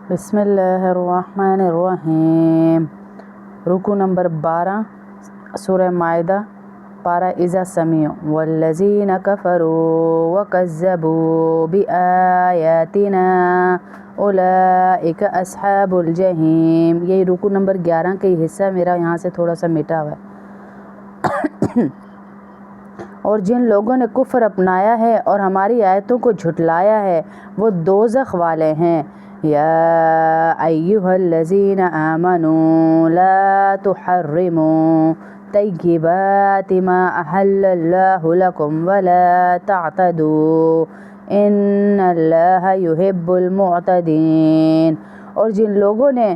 بسم اللہ الرحمن الرحیم۔ رکو نمبر 12 سورہ مائدہ، پارہ اذا سمیعوا والذین کفروا وکذبوا بآیاتنا اولئک اصحاب الجحیم۔ یہ رکو نمبر 11 کا یہ حصہ میرا یہاں سے تھوڑا سا مٹا ہوا ہے۔ اور جن لوگوں نے کفر اپنایا ہے اور ہماری آیتوں کو جھٹلایا ہے وہ دوزخ والے ہیں۔ یا ایھا الذین آمنوا لا تحرموا طیبات ما احل اللہ لکم ولا تعتدوا ان اللہ یحب المعتدین۔ اور جن لوگوں نے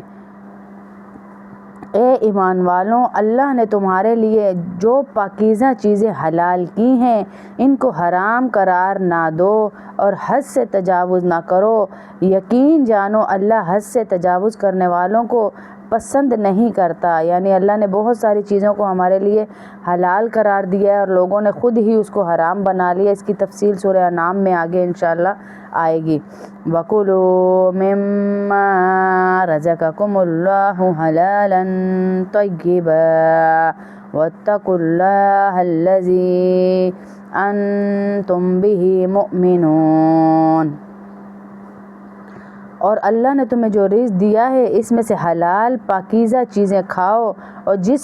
اے ایمان والوں، اللہ نے تمہارے لیے جو پاکیزہ چیزیں حلال کی ہیں ان کو حرام قرار نہ دو اور حد سے تجاوز نہ کرو۔ یقین جانو اللہ حد سے تجاوز کرنے والوں کو پسند نہیں کرتا۔ یعنی اللہ نے بہت ساری چیزوں کو ہمارے لیے حلال قرار دیا ہے اور لوگوں نے خود ہی اس کو حرام بنا لیا۔ اس کی تفصیل سورہ انعام میں آگے انشاءاللہ آئے گی۔ وَكُلُوا مِمَّا رَزَقَكُمُ اللَّهُ حَلَالًا طَيِّبًا وَاتَّقُوا اللَّهَ الَّذِي أَنتُم بِهِ مُؤْمِنُونَ۔ اور اللہ نے تمہیں جو رزق دیا ہے اس میں سے حلال پاکیزہ چیزیں کھاؤ اور جس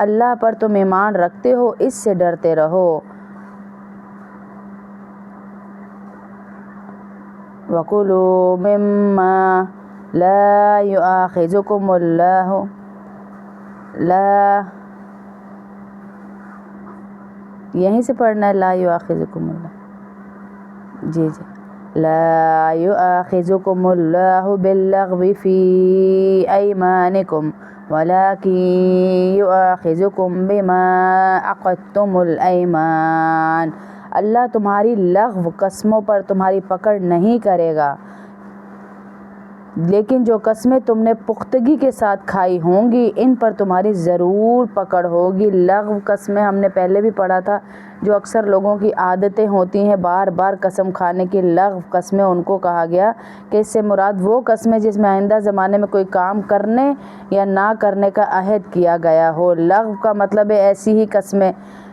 اللہ پر تم ایمان رکھتے ہو اس سے ڈرتے رہو۔ وَكُلُوا مِمَّا لَا يُؤَاخِذُكُمُ اللَّهُ یہیں سے پڑھنا ہے لا یؤاخذکم اللہ۔ جی لا یؤاخذکم اللہ باللغو فی ایمانکم ولکن یؤاخذکم بما عقدتم الایمان۔ اللہ تمہاری لغو قسموں پر تمہاری پکڑ نہیں کرے گا، لیکن جو قسمیں تم نے پختگی کے ساتھ کھائی ہوں گی ان پر تمہاری ضرور پکڑ ہوگی۔ لغو قسمیں ہم نے پہلے بھی پڑھا تھا، جو اکثر لوگوں کی عادتیں ہوتی ہیں بار بار قسم کھانے کی، لغو قسمیں ان کو کہا گیا کہ اس سے مراد وہ قسمیں جس میں آئندہ زمانے میں کوئی کام کرنے یا نہ کرنے کا عہد کیا گیا ہو۔ لغو کا مطلب ہے ایسی ہی قسمیں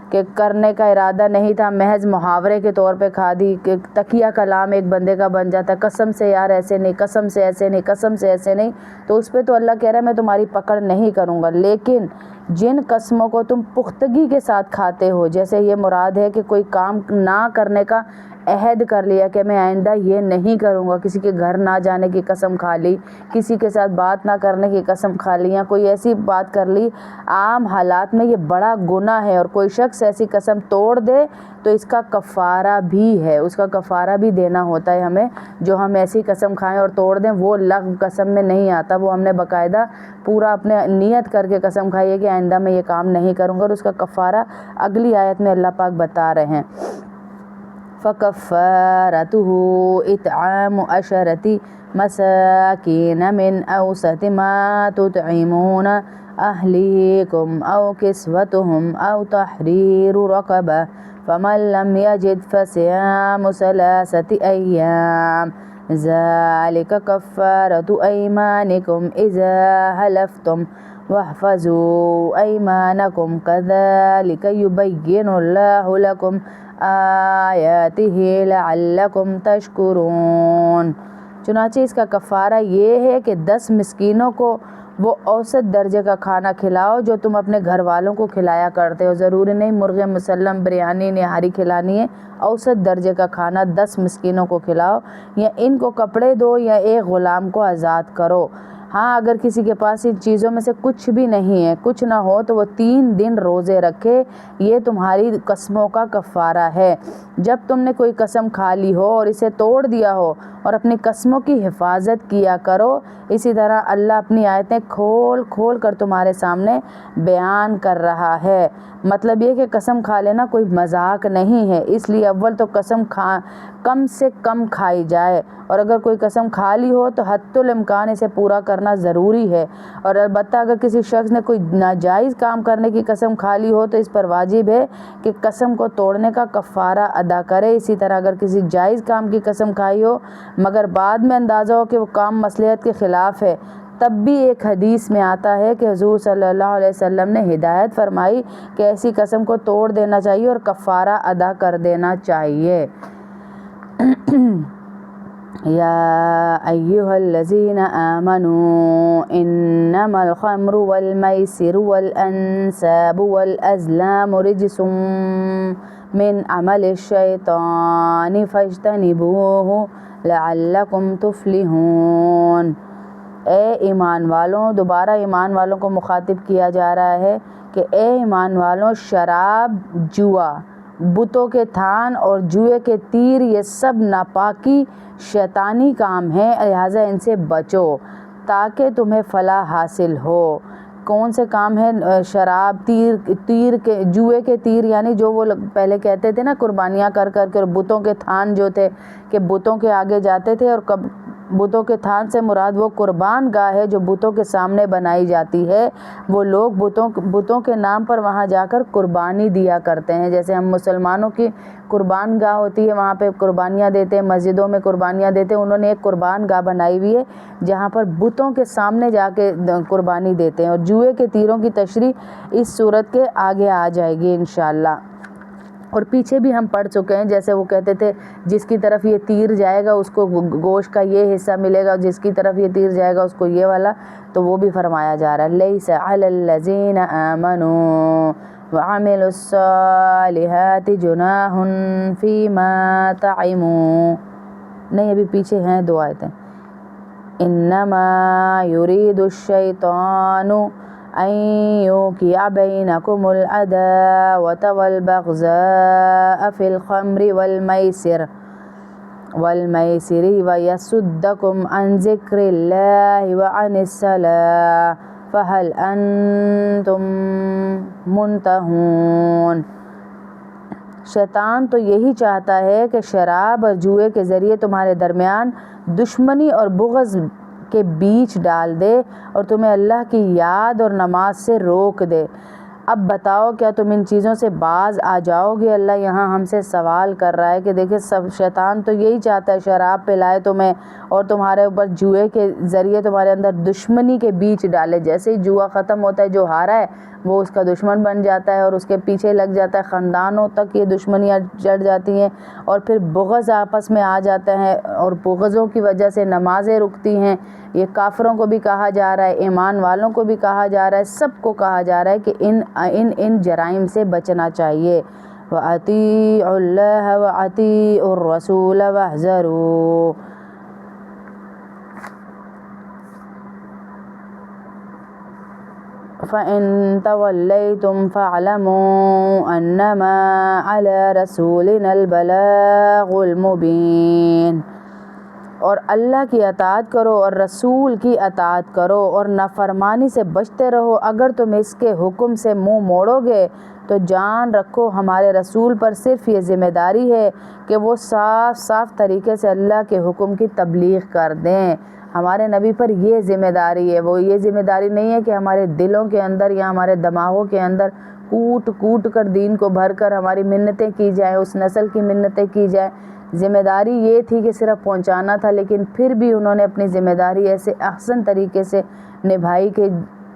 کہ کرنے کا ارادہ نہیں تھا، محض محاورے کے طور پہ کھا دی، کہ تکیہ کلام ایک بندے کا بن جاتا ہے، قسم سے یار ایسے نہیں، قسم سے ایسے نہیں، قسم سے ایسے نہیں، تو اس پہ تو اللہ کہہ رہا ہے میں تمہاری پکڑ نہیں کروں گا۔ لیکن جن قسموں کو تم پختگی کے ساتھ کھاتے ہو، جیسے یہ مراد ہے کہ کوئی کام نہ کرنے کا عہد کر لیا کہ میں آئندہ یہ نہیں کروں گا، کسی کے گھر نہ جانے کی قسم کھا لی، کسی کے ساتھ بات نہ کرنے کی قسم کھا لی، یا کوئی ایسی بات کر لی، عام حالات میں یہ بڑا گناہ ہے اور کوئی شخص ایسی قسم توڑ دے تو اس کا کفارہ بھی ہے، اس کا کفارہ بھی دینا ہوتا ہے ہمیں۔ جو ہم ایسی قسم کھائیں اور توڑ دیں وہ لغو قسم میں نہیں آتا، وہ ہم نے باقاعدہ پورا اپنے نیت کر کے قسم کھائی ہے کہ آئندہ میں یہ کام نہیں کروں گا، اور اس کا کفارہ اگلی آیت میں اللہ پاک بتا رہے ہیں۔ فَكَفَّارَتُهُ إِطْعَامُ عَشَرَةِ مَسَاكِينَ مِنْ أَوْسَطِ مَا تُطْعِمُونَ أَهْلِيكُمْ أَوْ كِسْوَتُهُمْ أَوْ تَحْرِيرُ رَقَبَةٍ فَمَنْ لَمْ يَجِدْ فَصِيَامُ 3 أَيَّامٍ ذَلِكَ كَفَّارَةُ أَيْمَانِكُمْ إِذَا حَلَفْتُمْ وَاحْفَظُوا أَيْمَانَكُمْ كَذَلِكَ يُبَيِّنُ اللَّهُ لَكُمْ آیاتہ لعلکم تشکرون۔ چنانچہ اس کا کفارہ یہ ہے کہ 10 مسکینوں کو وہ اوسط درجے کا کھانا کھلاؤ جو تم اپنے گھر والوں کو کھلایا کرتے ہو۔ ضروری نہیں مرغ مسلم، بریانی، نہاری کھلانی ہے، اوسط درجے کا کھانا 10 مسکینوں کو کھلاؤ، یا ان کو کپڑے دو یا ایک غلام کو آزاد کرو۔ ہاں اگر کسی کے پاس ان چیزوں میں سے کچھ بھی نہیں ہے، کچھ نہ ہو، تو وہ 3 دن روزے رکھے، یہ تمہاری قسموں کا کفارہ ہے۔ جب تم نے کوئی قسم کھا لی ہو اور اسے توڑ دیا ہو اور اپنی قسموں کی حفاظت کیا کرو۔ اسی طرح اللہ اپنی آیتیں کھول کھول کر تمہارے سامنے بیان کر رہا ہے۔ مطلب یہ کہ قسم کھا لینا کوئی مذاق نہیں ہے، اس لیے اول تو قسم کم سے کم کھائی جائے، اور اگر کوئی قسم کھا لی ہو تو حتی الامکان اسے پورا کر کرنا ضروری ہے، اور البتہ اگر کسی شخص نے کوئی ناجائز کام کرنے کی قسم کھا لی ہو تو اس پر واجب ہے کہ قسم کو توڑنے کا کفارہ ادا کرے۔ اسی طرح اگر کسی جائز کام کی قسم کھائی ہو مگر بعد میں اندازہ ہو کہ وہ کام مصلحت کے خلاف ہے، تب بھی ایک حدیث میں آتا ہے کہ حضور صلی اللہ علیہ وسلم نے ہدایت فرمائی کہ ایسی قسم کو توڑ دینا چاہیے اور کفارہ ادا کر دینا چاہیے۔ یا ایہا الذین آمنوا انما الخمر والمیسر والانساب والازلام رجس من عمل الشیطان فاجتنبوہ لعلکم تفلحون۔ اے ایمان والوں، دوبارہ ایمان والوں کو مخاطب کیا جا رہا ہے کہ اے ایمان والوں، شراب، جوا، بتوں کے تھان اور جوئے کے تیر یہ سب ناپاکی شیطانی کام ہیں، لہٰذا ان سے بچو تاکہ تمہیں فلاح حاصل ہو۔ کون سے کام ہیں؟ شراب، تیر کے، جوئے کے تیر یعنی جو وہ پہلے کہتے تھے نا قربانیاں کر کر کے، اور بتوں کے تھان جو تھے کہ بتوں کے آگے جاتے تھے، اور بتوں کے تھان سے مراد وہ قربان گاہ ہے جو بتوں کے سامنے بنائی جاتی ہے۔ وہ لوگ بتوں کے نام پر وہاں جا کر قربانی دیا کرتے ہیں، جیسے ہم مسلمانوں کی قربان گاہ ہوتی ہے، وہاں پہ قربانیاں دیتے ہیں، مسجدوں میں قربانیاں دیتے ہیں۔ انہوں نے ایک قربان گاہ بنائی ہوئی ہے جہاں پر بتوں کے سامنے جا کے قربانی دیتے ہیں، اور جوئے کے تیروں کی تشریح اس صورت کے آگے آ جائے گی انشاءاللہ۔ اور پیچھے بھی ہم پڑھ چکے ہیں، جیسے وہ کہتے تھے جس کی طرف یہ تیر جائے گا اس کو گوشت کا یہ حصہ ملے گا، جس کی طرف یہ تیر جائے گا اس کو یہ والا، تو وہ بھی فرمایا جا رہا ہے لیس علی الذین آمنوا وعملوا الصالحات جناح فیما طعموا۔ نہیں، ابھی پیچھے ہیں 2 آیتیں۔ انما یرید الشیطان ان یوقع بینکم العداوۃ والبغضاء فی الخمر والمیسر ویصدکم عن ذکر اللہ وعن الصلاۃ فہل انتم منتہون۔ شیطان تو یہی چاہتا ہے کہ شراب اور جوئے کے ذریعے تمہارے درمیان دشمنی اور بغض کے بیچ ڈال دے اور تمہیں اللہ کی یاد اور نماز سے روک دے۔ اب بتاؤ کیا تم ان چیزوں سے باز آ جاؤ گے؟ اللہ یہاں ہم سے سوال کر رہا ہے کہ دیکھیں شیطان تو یہی چاہتا ہے شراب پلائے تمہیں اور تمہارے اوپر جوئے کے ذریعے تمہارے اندر دشمنی کے بیچ ڈالے۔ جیسے ہی جوا ختم ہوتا ہے، جو ہارا ہے وہ اس کا دشمن بن جاتا ہے اور اس کے پیچھے لگ جاتا ہے، خاندانوں تک یہ دشمنیاں چڑھ جاتی ہیں، اور پھر بغض آپس میں آ جاتا ہے، اور بغضوں کی وجہ سے نمازیں رکتی ہیں۔ یہ کافروں کو بھی کہا جا رہا ہے، ایمان والوں کو بھی کہا جا رہا ہے، سب کو کہا جا رہا ہے کہ ان جرائم سے بچنا چاہیے۔ وَأَطِيعُوا اللَّهَ وَأَطِيعُوا الرَّسُولَ وَاحْذَرُوا۔ فَإِن تَوَلَّيْتُمْ فَاعْلَمُوا أَنَّمَا عَلَى رَسُولِنَا الْبَلَاغُ الْمُبِينُ۔ اور اللہ کی اطاعت کرو اور رسول کی اطاعت کرو اور نافرمانی سے بچتے رہو۔ اگر تم اس کے حکم سے منہ موڑو گے تو جان رکھو ہمارے رسول پر صرف یہ ذمہ داری ہے کہ وہ صاف صاف طریقے سے اللہ کے حکم کی تبلیغ کر دیں۔ ہمارے نبی پر یہ ذمہ داری ہے، وہ یہ ذمہ داری نہیں ہے کہ ہمارے دلوں کے اندر یا ہمارے دماغوں کے اندر کوٹ کوٹ کر دین کو بھر کر ہماری منتیں کی جائیں، اس نسل کی منتیں کی جائیں۔ ذمہ داری یہ تھی کہ صرف پہنچانا تھا، لیکن پھر بھی انہوں نے اپنی ذمہ داری ایسے احسن طریقے سے نبھائی کہ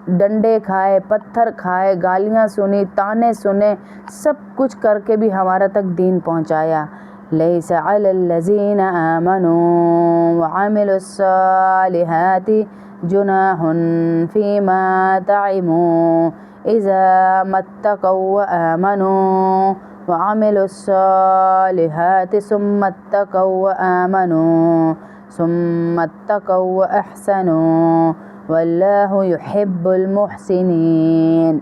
ڈنڈے کھائے، پتھر کھائے، گالیاں سنی، تانے سنے، سب کچھ کر کے بھی ہمارا تک دین پہنچایا۔ لیس علی الذین آمنوا وعملوا الصالحات جناح فیما طعموا اذا ما اتقوا وآمنوا وعملوا الصالحات ثم اتقوا وآمنوا ثم اتقوا وأحسنوا واللہ يحب المحسنین۔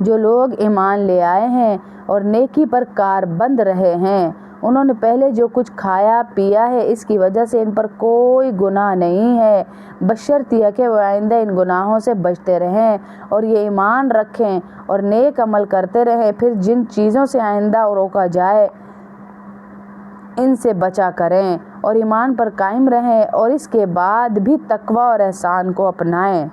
جو لوگ ایمان لے آئے ہیں اور نیکی پر کار بند رہے ہیں، انہوں نے پہلے جو کچھ کھایا پیا ہے اس کی وجہ سے ان پر کوئی گناہ نہیں ہے، بشرطیہ کہ وہ آئندہ ان گناہوں سے بچتے رہیں اور یہ ایمان رکھیں اور نیک عمل کرتے رہیں۔ پھر جن چیزوں سے آئندہ روکا جائے ان سے بچا کریں اور ایمان پر قائم رہیں اور اس کے بعد بھی تقوی اور احسان کو اپنائیں۔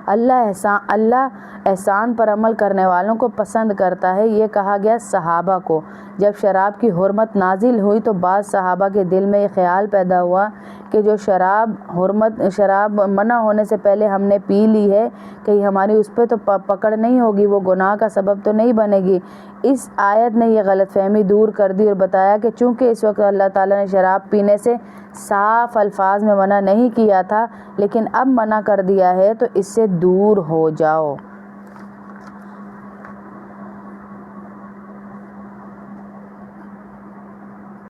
اللہ احسان پر عمل کرنے والوں کو پسند کرتا ہے۔ یہ کہا گیا صحابہ کو۔ جب شراب کی حرمت نازل ہوئی تو بعض صحابہ کے دل میں یہ خیال پیدا ہوا کہ جو شراب منع ہونے سے پہلے ہم نے پی لی ہے، کہیں ہماری اس پہ تو پکڑ نہیں ہوگی، وہ گناہ کا سبب تو نہیں بنے گی۔ اس آیت نے یہ غلط فہمی دور کر دی اور بتایا کہ چونکہ اس وقت اللہ تعالیٰ نے شراب پینے سے صاف الفاظ میں منع نہیں کیا تھا، لیکن اب منع کر دیا ہے تو اس سے دور ہو جاؤ۔